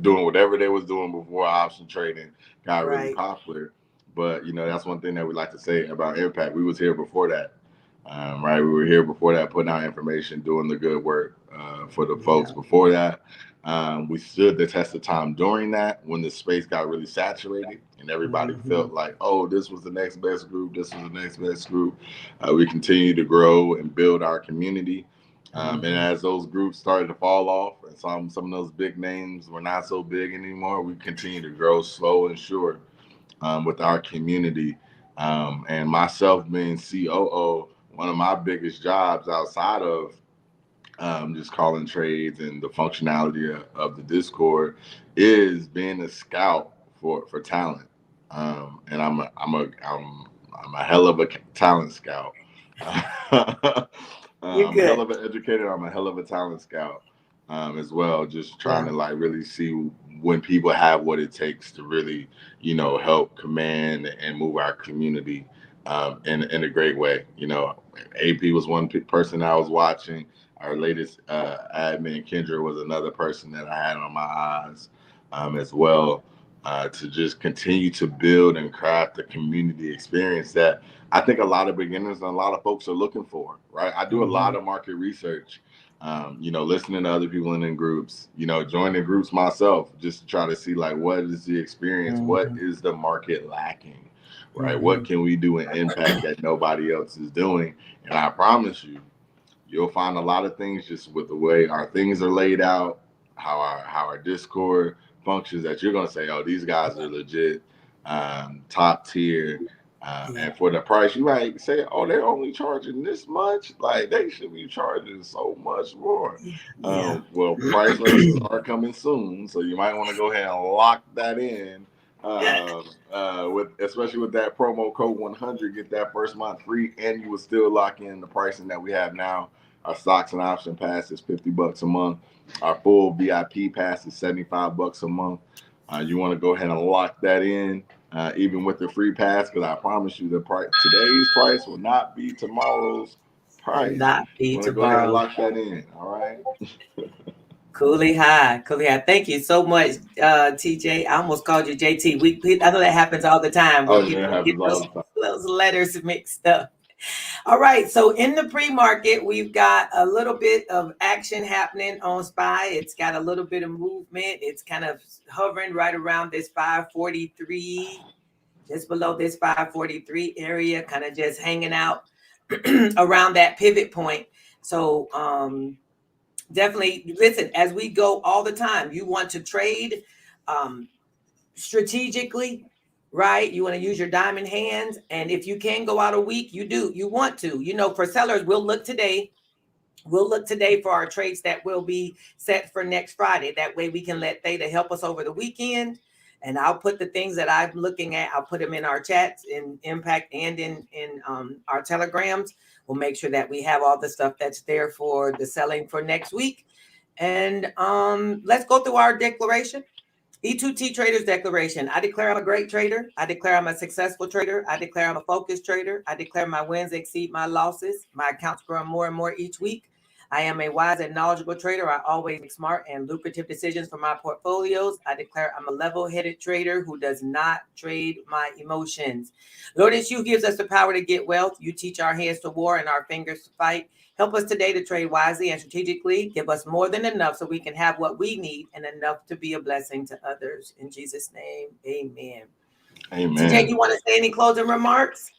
Speaker 2: doing whatever they was doing before option trading got really
Speaker 1: Right.
Speaker 2: popular. But that's one thing that we like to say about Impact. We was here before that, right? We were here before that, putting out information, doing the good work for the folks
Speaker 1: Yeah.
Speaker 2: before that. We stood the test of time during that when the space got really saturated and everybody
Speaker 1: Hmm.
Speaker 2: felt like, oh, this was the next best group. This was the next best group. We continue to grow and build our community. And
Speaker 1: Hmm.
Speaker 2: as those groups started to fall off, and some of those big names were not so big anymore, we continue to grow slow and sure with our community. And myself being COO, one of my biggest jobs outside of just calling trades and the functionality of the Discord is being a scout for talent. And I'm a hell of a talent scout.
Speaker 1: You're
Speaker 2: I'm a hell
Speaker 1: good.
Speaker 2: of an educator. I'm a hell of a talent scout as well. Just trying
Speaker 1: Yeah.
Speaker 2: to like really see when people have what it takes to really, help command and move our community in a great way. AP was one person I was watching. Our latest admin, Kendra, was another person that I had on my eyes as well, to just continue to build and craft the community experience that I think a lot of beginners and a lot of folks are looking for, right? I do a lot
Speaker 1: Hmm.
Speaker 2: of market research, listening to other people in the groups, joining groups myself just to try to see like what is the experience, what
Speaker 1: Hmm.
Speaker 2: is the market lacking, right? What
Speaker 1: Hmm.
Speaker 2: can we do in impact that nobody else is doing? And I promise you, you'll find a lot of things just with the way our things are laid out, how our Discord functions that you're gonna say, oh, these guys are legit, top tier, And for the price, you might say, "Oh, they're only charging this much. Like they should be charging so much more."
Speaker 1: Yeah.
Speaker 2: Well, price raises are coming soon, so you might want to go ahead and lock that in. With especially with that promo code 100, get that first month free, and you will still lock in the pricing that we have now. Our stocks and option pass is $50 a month. Our full VIP pass is $75 a month. You want to go ahead and lock that in, even with the free pass, because I promise you, the price today's price will not be tomorrow's
Speaker 1: Will
Speaker 2: price.
Speaker 1: not
Speaker 2: You
Speaker 1: be
Speaker 2: want to go ahead and
Speaker 1: tomorrow.
Speaker 2: lock that in. All right.
Speaker 1: Cooley high, Cooley high. Thank you so much, TJ. I almost called you JT. I know that happens all the time
Speaker 2: Oh
Speaker 1: where
Speaker 2: yeah, it
Speaker 1: people get
Speaker 2: happens all the time.
Speaker 1: those letters mixed up. All right, so in the pre-market, we've got a little bit of action happening on SPY. It's got a little bit of movement. It's kind of hovering right around this 543, just below this 543 area, kind of just hanging out around that pivot point. So definitely listen, as we go all the time, you want to trade strategically, right? You want to use your diamond hands. And if you can go out a week, you want to. For sellers, we'll look today for our trades that will be set for next Friday. That way we can let Theta help us over the weekend. And I'll put the things that I'm looking at, I'll put them in our chats in Impact and in our telegrams. We'll make sure that we have all the stuff that's there for the selling for next week. And let's go through our declaration. E2T Traders Declaration. I declare I'm a great trader. I declare I'm a successful trader. I declare I'm a focused trader. I declare my wins exceed my losses. My accounts grow more and more each week. I am a wise and knowledgeable trader. I always make smart and lucrative decisions for my portfolios. I declare I'm a level-headed trader who does not trade my emotions. Lord, it's you who gives us the power to get wealth. You teach our hands to war and our fingers to fight. Help us today to trade wisely and strategically. Give us more than enough so we can have what we need and enough to be a blessing to others. In Jesus' name, amen. TJ,
Speaker 2: Amen.
Speaker 1: you want to say any closing remarks?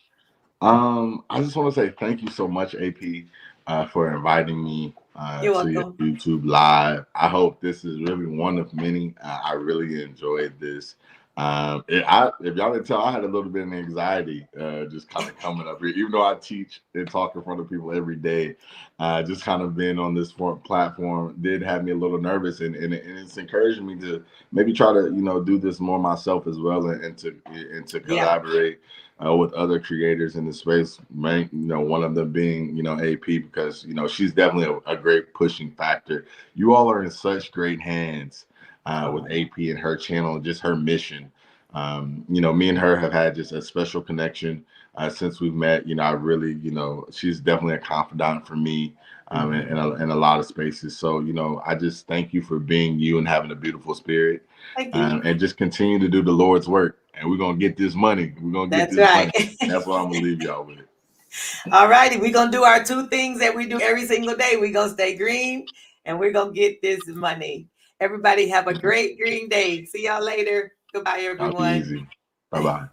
Speaker 2: I just want to say thank you so much, AP, for inviting me
Speaker 1: You're
Speaker 2: to your
Speaker 1: welcome.
Speaker 2: YouTube live. I hope this is really one of many. I really enjoyed this. If y'all didn't tell, I had a little bit of anxiety just kind of coming up here, even though I teach and talk in front of people every day. Just kind of being on this platform did have me a little nervous, and it's encouraging me to maybe try to do this more myself as well, and to collaborate with other creators in the space. One of them being AP, because she's definitely a great pushing factor. You all are in such great hands with AP and her channel and just her mission. Me and her have had just a special connection since we've met. I really, she's definitely a confidant for me in a lot of spaces. So, I just thank you for being you and having a beautiful spirit,
Speaker 1: Thank you.
Speaker 2: and just continue to do the Lord's work. And we're going to get this money. We're going to get
Speaker 1: That's
Speaker 2: this
Speaker 1: right.
Speaker 2: money. That's what I'm going to leave y'all with.
Speaker 1: All righty. We're going to do our two things that we do every single day. We're going to stay green and we're going to get this money. Everybody have a great green day. See y'all later. Goodbye,
Speaker 2: Y'all be
Speaker 1: everyone.
Speaker 2: easy. Bye-bye.